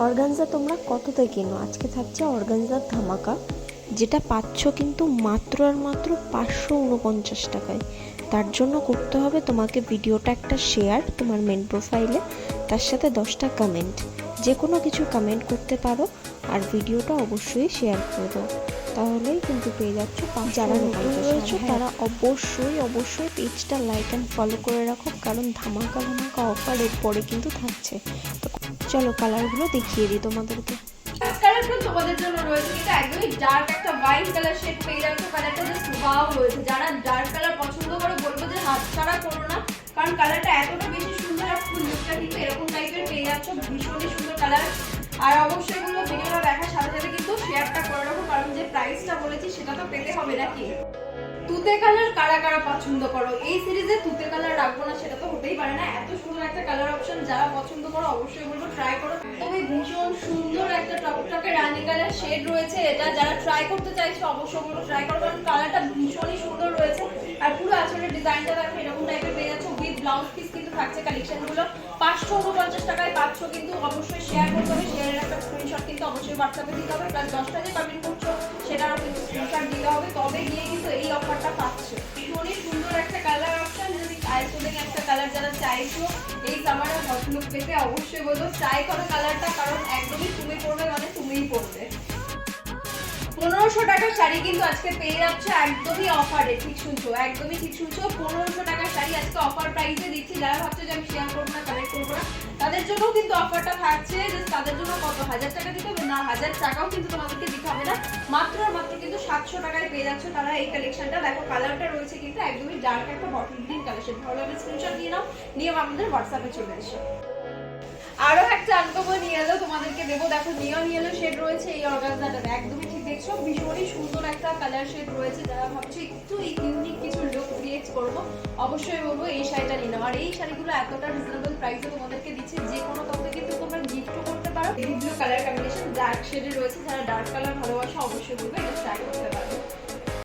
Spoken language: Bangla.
অর্গানজা তোমরা কততে কেনো? আজকে থাকছে অর্গানজার ধামাকা, যেটা পাচ্ছ কিন্তু মাত্র আর মাত্র 549 টাকায়। তার জন্য করতে হবে তোমাকে ভিডিওটা একটা শেয়ার তোমার মেন প্রোফাইলে, তার সাথে 10টা কমেন্ট, যে কোনো কিছু কমেন্ট করতে পারো, আর ভিডিওটা অবশ্যই শেয়ার করে দাও, তাহলেই কিন্তু পেয়ে যাচ্ছ। যারা নতুন রয়েছে তারা অবশ্যই পেজটা লাইক অ্যান্ড ফলো করে রাখো, কারণ ধামাকা ধামাকা অফার এর পরে কিন্তু থাকছে। তো চলো কালারগুলো দেখিয়ে দিই তোমাদেরকে। কালারটা তোমাদের জন্য রয়েছে, এটা একদমই ডার্ক একটা হোয়াইট কালার শেড পেয়ে যাচ্ছ। কালারটা জাস্ট ওয়াও রয়েছে। যারা ডার্ক কালার পছন্দ করো বলবো যে হাতছাড়া করো না, কারণ কালারটা এতটা বেশি সুন্দর আর ফুল লুকটা কিন্তু এরকম টাইপের পেয়ে যাচ্ছ। ভীষণই সুন্দর কালার। আর অবশ্যই বলবো ভিডিওটা দেখার সাথে সাথে কিন্তু শেয়ারটা করে রাখো, কারণ যে প্রাইসটা বলেছি সেটা তো পেতে হবে নাকি। তুতে কালার কারা কারা পছন্দ করো? এই সিরিজে তুতে কালার রাখবো না সেটা তো হতেই পারে না। এত সুন্দর একটা কালার অপশন যারা পছন্দ করো অবশ্যই বলবো ট্রাই করো। তবে ভীষণ সুন্দর একটা টকটকে রানী কালার শেড রয়েছে, এটা যারা ট্রাই করতে চাইছো অবশ্যই বলবো ট্রাই করো, কারণ কালারটা ভীষণই সুন্দর রয়েছে। আর পুরো আঁচলের ডিজাইনটা দেখো এরকম টাইপের পেয়ে যাচ্ছ। উইথ ব্লাউজ পিস কিন্তু থাকছে। কালেকশন গুলো 549 টাকায় পাচ্ছ, কিন্তু অবশ্যই শেয়ার করতে হবে। শেয়ারের একটা স্ক্রিনশট কিন্তু অবশ্যই হোয়াটসঅ্যাপে দিতে হবে, প্লাস 10টা যে কমেন্ট করছো সেটারও কিন্তু স্ক্রিনশট দিতে হবে, তবে গিয়ে কিন্তু এই অফারটা পাচ্ছ। ভীষণই সুন্দর একটা কালার অপশন। যদি আইসোলিং একটা কালার যারা চাইছো এই সামারে হট লুক পেতে অবশ্যই বলবো ট্রাই করো কালারটা, কারণ একদমই তুমি পরবে মানে তুমিই পরবে। 1500 টাকার শাড়ি কিন্তু আজকে পেয়ে যাচ্ছ একদমই অফারে। ঠিক শুনছো, একদমই ঠিক শুনছো। 1500 টাকার শাড়ি আজকে অফার প্রাইসে দিচ্ছি। যারা ভাবছো যে আমি শেয়ার করবো না, কালেক্ট করবো না, তাদের জন্য কিন্তু অফারটা থাকছে। জাস্ট তাদের জন্য কত 1000 টাকা দিতে হবে না, 1000 টাকাও কিন্তু তোমাদেরকে দিতে হবে না। মাত্র আর মাত্র কিন্তু 700 টাকায় পেয়ে যাচ্ছ তারা এই কালেকশনটা। দেখো কালারটা রয়েছে কিন্তু একদমই ডার্ক একটা বটল গ্রিন কালেকশন। ভালো লাগলে স্ক্রিনশট নিয়ে নাও, নিয়ে আমাদের হোয়াটসঅ্যাপে চলে এসো। আরো একটা আনকমন ইয়েলো তোমাদেরকে দেবো। দেখো নিয়ন ইয়েলো শেড রয়েছে এই অর্গানজাটাতে, একদমই ঠিক দেখছো। ভীষণই সুন্দর একটা কালার শেড রয়েছে। যারা ভাবছো একটু ইউনিক কিছু লুক ক্রিয়েট করবো অবশ্যই বলবো এই শাড়িটা নিয়ে নাও। আর এই শাড়িগুলো এতটা রিজনেবল প্রাইসে তোমাদেরকে দিচ্ছে, যে কোনো কাউকে কিন্তু তোমরা গিফটও করতে পারো। ব্লু কালার কম্বিনেশন ডার্ক শেডে রয়েছে। যারা ডার্ক কালার ভালোবাসো অবশ্যই বলবো এটা ট্রাই করতে পারো।